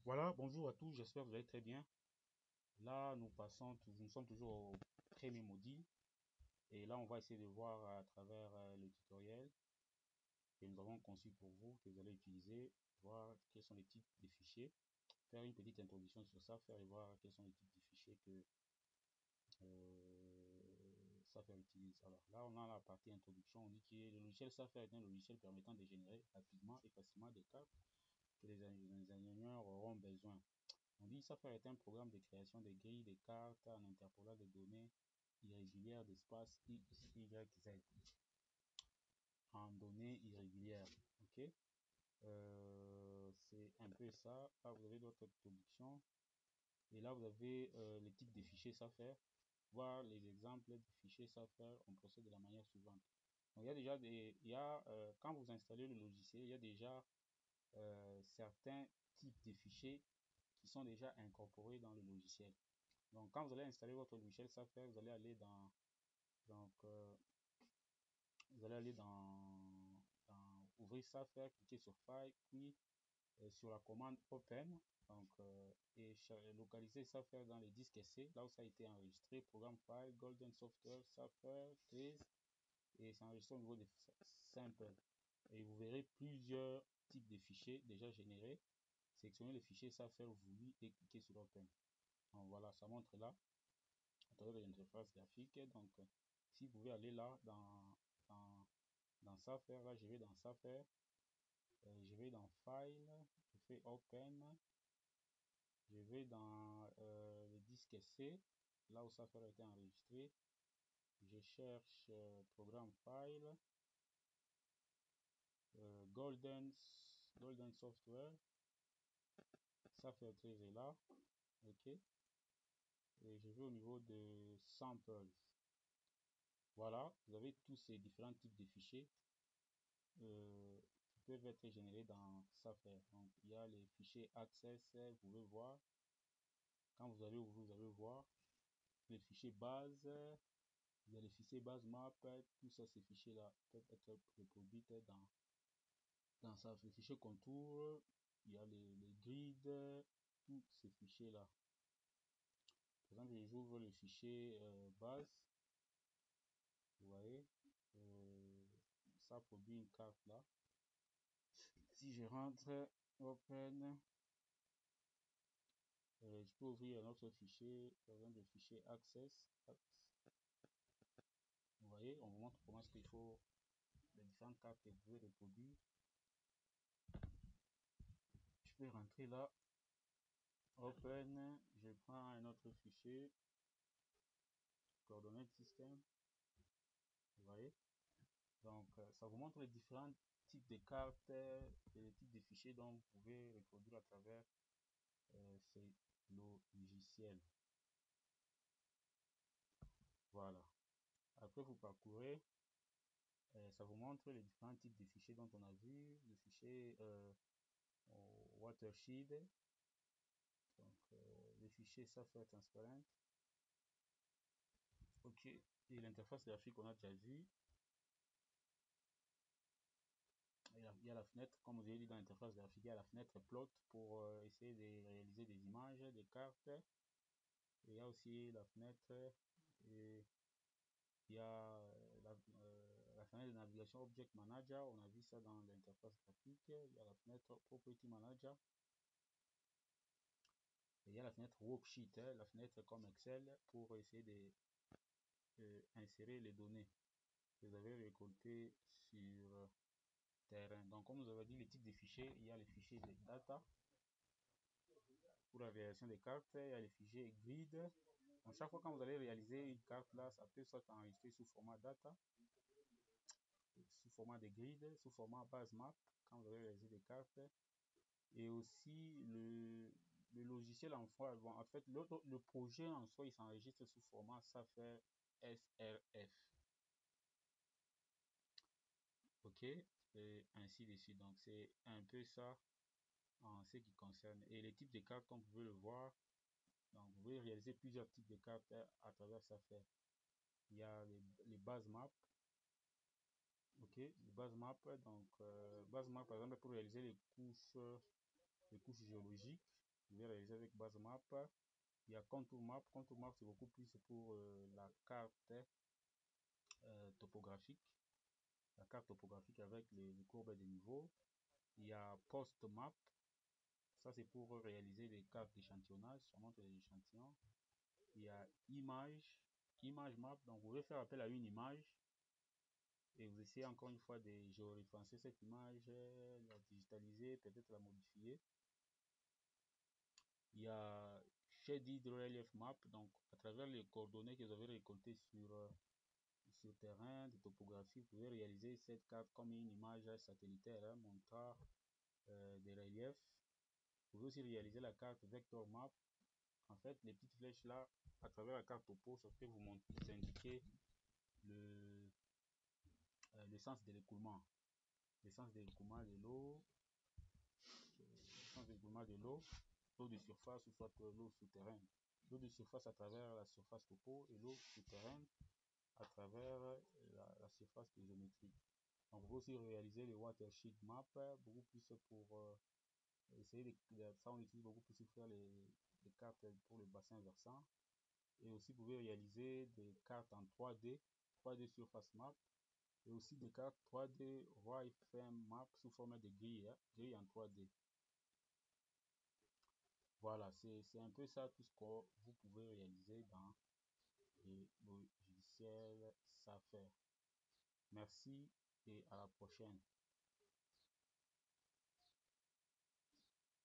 Voilà, bonjour à tous, j'espère que vous allez très bien. Là, nous sommes toujours au premier module et là, on va essayer de voir à travers le tutoriel que nous avons conçu pour vous, que vous allez utiliser, voir quels sont les types de fichiers, faire une petite introduction sur ça, faire et voir quels sont les types de fichiers que Safer utilise. Alors là, on a la partie introduction, on dit que le logiciel Safer est un logiciel permettant de générer rapidement et facilement des cartes que les ingénieurs auront besoin. On dit Safer est un programme de création de grilles de cartes en interpolant des données irrégulières d'espace X, Y, Z en données irrégulières. Ok, c'est un peu ça. Là, vous avez d'autres productions. Et là, vous avez les types de fichiers Safer. Voir les exemples de fichiers Safer, on procède de la manière suivante. Donc, il y a déjà quand vous installez le logiciel, il y a déjà certains types de fichiers qui sont déjà incorporés dans le logiciel. Donc, quand vous allez installer votre logiciel Safer, vous allez aller donc, euh, ouvrir Safer, cliquer sur File, puis sur la commande Open, et localiser Safer dans les disques C, là où ça a été enregistré, Programme File, Golden Software, Safer, 13, et c'est enregistré au niveau de Simple. Et vous verrez plusieurs types de fichiers déjà générés. Sélectionnez le fichier Safer voulu et cliquez sur Open. Donc voilà, ça montre là à travers l'interface graphique. Donc, si vous pouvez aller là dans Safer, là je vais dans Safer, je vais dans File, je fais Open, je vais dans le disque C, là où Safer a été enregistré, je cherche Programme File, Golden Software, Safer 13 est là, ok, et je vais au niveau de Samples. Voilà, vous avez tous ces différents types de fichiers qui peuvent être générés dans Safer. Donc, il y a les fichiers Access, vous pouvez voir. Quand vous allez ouvrir, vous allez voir les fichiers base, il y a les fichiers base map, tout ça, ces fichiers-là peuvent être reproduits dans Safer. Les fichiers contour, il y a les grids, tous ces fichiers-là. Par exemple, j'ouvre le fichier base, vous voyez, ça produit une carte là. Si je rentre Open, je peux ouvrir un autre fichier, par exemple le fichier Access. Vous voyez, on vous montre comment est-ce qu'il faut les différentes cartes que vous pouvez reproduire. Je peux rentrer là, Open, je prends un autre fichier, coordonnées système. Vous voyez, donc ça vous montre les différents types de cartes et les types de fichiers dont vous pouvez reproduire à travers ces logiciels. Voilà. Après, vous parcourez, ça vous montre les différents types de fichiers dont on a vu, le fichier Watershed, donc le fichier Safer Transparent, ok, et l'interface graphique on a déjà vu. Il y a la fenêtre, comme vous avez dit dans l'interface graphique, il y a la fenêtre plot pour essayer de réaliser des images, des cartes. Et il y a aussi la fenêtre, et il y a la fenêtre de navigation Object Manager, on a vu ça dans l'interface graphique. Il y a la fenêtre Property Manager. Et il y a la fenêtre Worksheet, la fenêtre comme Excel pour essayer d'insérer les données que vous avez récoltées sur terrain. Donc, comme vous avez dit, les types de fichiers, il y a les fichiers de data pour la réalisation des cartes, il y a les fichiers grid. Donc, chaque fois quand vous allez réaliser une carte là, ça peut soit enregistré sous format data, sous format de grid, sous format base map, quand vous allez réaliser des cartes. Et aussi le logiciel en soi, bon, en fait, le projet en soi, il s'enregistre sous format Safer SRF. Ok, et ainsi de suite. Donc, c'est un peu ça en ce qui concerne. Et les types de cartes, comme vous pouvez le voir, donc vous pouvez réaliser plusieurs types de cartes à travers Safer. Il y a les bases maps. Ok, les bases maps. Donc, base map, par exemple, pour réaliser les couches géologiques. pouvez réaliser avec base map. Il y a contour map. Contour map, c'est beaucoup plus pour la carte topographique. La carte topographique avec les courbes des niveaux. Il y a post map. Ça, c'est pour réaliser des cartes d'échantillonnage. Ça montre les échantillons. Il y a image. Image map. Donc, vous pouvez faire appel à une image. Et vous essayez encore une fois de géoréférencer cette image, la digitaliser, peut-être la modifier. Il y a Shaded Relief Map, donc à travers les coordonnées que vous avez récoltées sur terrain de topographie, vous pouvez réaliser cette carte comme une image satellitaire montrant des reliefs. Vous pouvez aussi réaliser la carte Vector Map. En fait, les petites flèches là, à travers la carte topo, ça peut vous indiquer le sens de l'écoulement. Le sens de l'écoulement de l'eau, l'eau de surface ou soit l'eau souterraine. L'eau de surface à travers la surface topo et l'eau souterraine à travers la surface géométrique. Donc, vous pouvez aussi réaliser les watershed map, beaucoup plus pour essayer ça on utilise beaucoup plus pour faire les cartes pour le bassin versant. Et aussi vous pouvez réaliser des cartes en 3D, 3D surface map, et aussi des cartes 3D wireframe map sous forme de grille, grille en 3D. Voilà, c'est un peu ça tout ce que vous pouvez réaliser dans le logiciel Safer. Merci et à la prochaine.